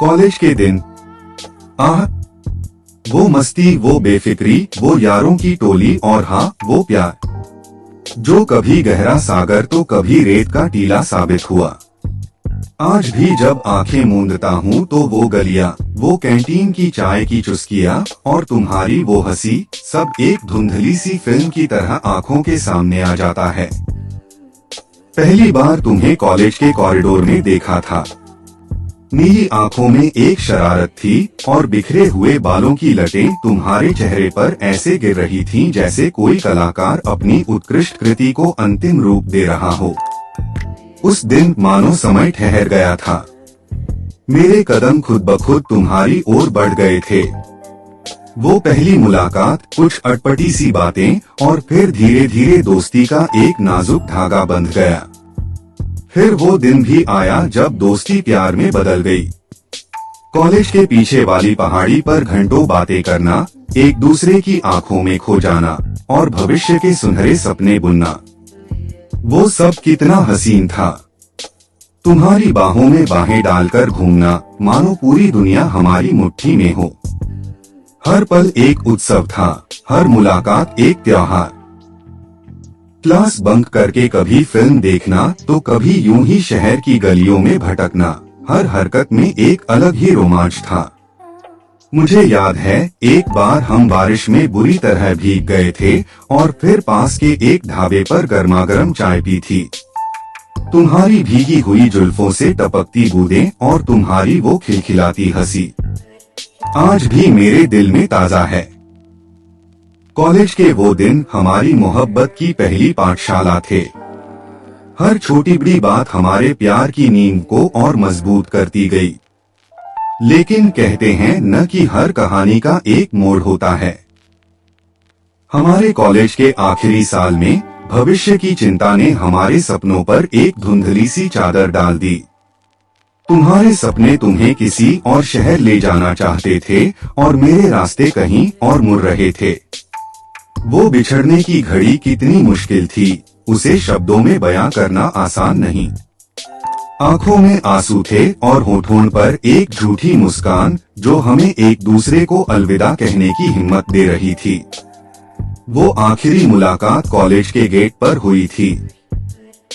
College के दिन, आह, वो मस्ती, वो बेफिक्री, वो यारों की टोली और हाँ, वो प्यार जो कभी गहरा सागर तो कभी रेत का टीला साबित हुआ। आज भी जब आंखें मूंदता हूँ तो वो गलियाँ, वो कैंटीन की चाय की चुस्कियाँ और तुम्हारी वो हंसी, सब एक धुंधली सी फिल्म की तरह आंखों के सामने आ जाता है। पहली बार तुम्हें कॉलेज के कॉरिडोर में देखा था। नीली आंखों में एक शरारत थी और बिखरे हुए बालों की लटें तुम्हारे चेहरे पर ऐसे गिर रही थीं जैसे कोई कलाकार अपनी उत्कृष्ट कृति को अंतिम रूप दे रहा हो। उस दिन मानो समय ठहर गया था। मेरे कदम खुद ब खुद तुम्हारी ओर बढ़ गए थे। वो पहली मुलाकात, कुछ अटपटी सी बातें और फिर धीरे धीरे दोस्ती का एक नाजुक धागा बंध गया। फिर वो दिन भी आया जब दोस्ती प्यार में बदल गई। कॉलेज के पीछे वाली पहाड़ी पर घंटों बातें करना, एक दूसरे की आंखों में खो जाना और भविष्य के सुनहरे सपने बुनना, वो सब कितना हसीन था। तुम्हारी बाहों में बाहें डालकर घूमना, मानो पूरी दुनिया हमारी मुट्ठी में हो। हर पल एक उत्सव था, हर मुलाकात एक त्योहार। क्लास बंक करके कभी फिल्म देखना तो कभी यूं ही शहर की गलियों में भटकना, हर हरकत में एक अलग ही रोमांच था। मुझे याद है एक बार हम बारिश में बुरी तरह भीग गए थे और फिर पास के एक ढाबे पर गर्मागर्म चाय पी थी। तुम्हारी भीगी हुई जुल्फों से टपकती बूंदें और तुम्हारी वो खिलखिलाती हंसी आज भी मेरे दिल में ताजा है। कॉलेज के वो दिन हमारी मोहब्बत की पहली पाठशाला थे। हर छोटी बड़ी बात हमारे प्यार की नींव को और मजबूत करती गई। लेकिन कहते हैं न कि हर कहानी का एक मोड़ होता है। हमारे कॉलेज के आखिरी साल में भविष्य की चिंता ने हमारे सपनों पर एक धुंधली सी चादर डाल दी। तुम्हारे सपने तुम्हें किसी और शहर ले जाना चाहते थे और मेरे रास्ते कहीं और मुड़ रहे थे। वो बिछड़ने की घड़ी कितनी मुश्किल थी, उसे शब्दों में बयां करना आसान नहीं। आंखों में आंसू थे और होठों पर एक झूठी मुस्कान जो हमें एक दूसरे को अलविदा कहने की हिम्मत दे रही थी। वो आखिरी मुलाकात कॉलेज के गेट पर हुई थी।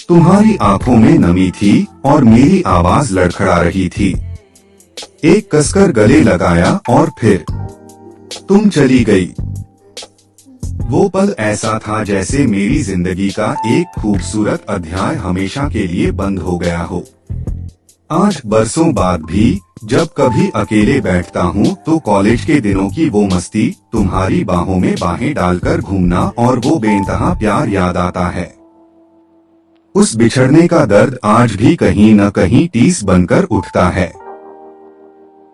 तुम्हारी आंखों में नमी थी और मेरी आवाज लड़खड़ा रही थी। एक कसकर गले लगाया और फिर तुम चली गई। वो पल ऐसा था जैसे मेरी जिंदगी का एक खूबसूरत अध्याय हमेशा के लिए बंद हो गया हो। आज बरसों बाद भी जब कभी अकेले बैठता हूँ तो कॉलेज के दिनों की वो मस्ती, तुम्हारी बाहों में बाहें डालकर घूमना और वो बेइंतहा प्यार याद आता है। उस बिछड़ने का दर्द आज भी कहीं न कहीं टीस बनकर उठता है।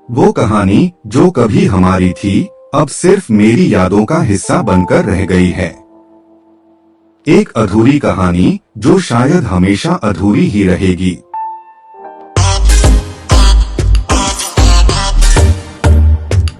वो कहानी जो कभी हमारी थी अब सिर्फ मेरी यादों का हिस्सा बनकर रह गई है। एक अधूरी कहानी जो शायद हमेशा अधूरी ही रहेगी।